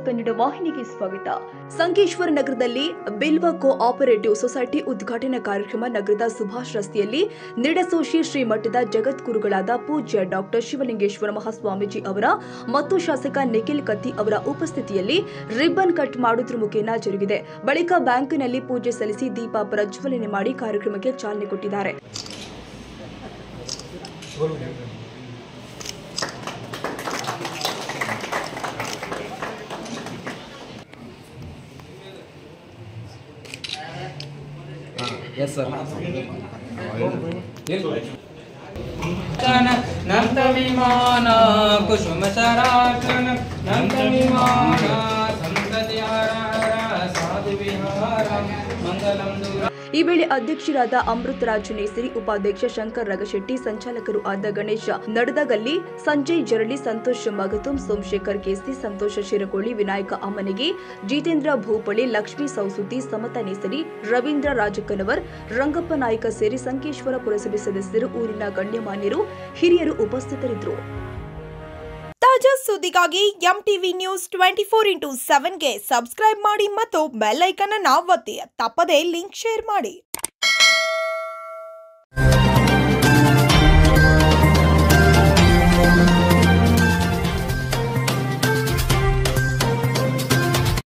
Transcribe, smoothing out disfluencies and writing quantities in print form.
ಕನ್ನಡ ವಾಹಿನಿಗೆ ಸ್ವಾಗತ. ಸಂಕೇಶ್ವರ ನಗರದಲ್ಲಿ ಬಿಲ್ವ ಕೋಆಪರೇಟಿವ್ ಸೊಸೈಟಿ ಉದ್ಘಾಟನಾ ಕಾರ್ಯಕ್ರಮ ನಗರದ ಸುಭಾಷ್ ರಸ್ತೆಯಲ್ಲಿ ನಿಡಸೋಶಿ ಶ್ರೀ ಮಠದ ಜಗದ್ಗುರುಗಳಾದ ಪೂಜ್ಯ ಡಾಕ್ಟರ್ ಶಿವಲಿಂಗೇಶ್ವರ ಮಹಾಸ್ವಾಮೀಜಿ ಅವರ ಮತ್ತು ಶಾಸಕ ನಿಖಿಲ್ ಕತ್ತಿ ಅವರ ಉಪಸ್ಥಿತಿಯಲ್ಲಿ ರಿಬ್ಬನ್ ಕಟ್ ಮಾಡುವುದರ ಮುಖೇನ ಜರುಗಿದೆ. ಬಳಿಕ ಬ್ಯಾಂಕ್ನಲ್ಲಿ ಪೂಜೆ ಸಲ್ಲಿಸಿ ದೀಪ ಪ್ರಜ್ವಲನೆ ಮಾಡಿ ಕಾರ್ಯಕ್ರಮಕ್ಕೆ ಚಾಲನೆ ಕೊಟ್ಟಿದ್ದಾರೆ. Yes, sir. नंदविमान कुसुम सरासन नंदविमान संततिहार साधु विहार मंगलम दूर. ಈ ವೇಳೆ ಅಧ್ಯಕ್ಷರಾದ ಅಮೃತರಾಜ್ ನೇಸರಿ, ಉಪಾಧ್ಯಕ್ಷ ಶಂಕರ್ ರಗಶೆಟ್ಟಿ, ಸಂಚಾಲಕರು ಆದ ಗಣೇಶ ನಡದಗಲ್ಲಿ, ಸಂಜಯ್ ಜರಳಿ, ಸಂತೋಷ್ ಮಗತುಂ, ಸೋಮಶೇಖರ್ ಕೇಸಿ, ಸಂತೋಷ ಶಿರಕೋಳಿ, ವಿನಾಯಕ ಅಮ್ಮನಿಗೆ, ಜಿತೇಂದ್ರ ಭೂಪಳಿ, ಲಕ್ಷ್ಮೀ ಸೌಸುತಿ, ಸಮತಾ ನೇಸರಿ, ರವೀಂದ್ರ ರಾಜಕನವರ್, ರಂಗಪ್ಪ ನಾಯ್ಕ ಸೇರಿ ಸಂಕೇಶ್ವರ ಪುರಸಭೆ ಸದಸ್ಯರು, ಊರಿನ ಗಣ್ಯಮಾನ್ಯರು, ಹಿರಿಯರು ಉಪಸ್ಥಿತರಿದ್ದರು. ತಾಜಾ ಸುದ್ದಿಗಾಗಿ ಎಂಟಿವಿ ನ್ಯೂಸ್ 24x7ಗೆ ಸಬ್ಸ್ಕ್ರೈಬ್ ಮಾಡಿ ಮತ್ತು ಬೆಲ್ ಐಕಾನ್ ಅನ್ನು ಒತ್ತಿ. ತಪ್ಪದೇ ಲಿಂಕ್ ಶೇರ್ ಮಾಡಿ.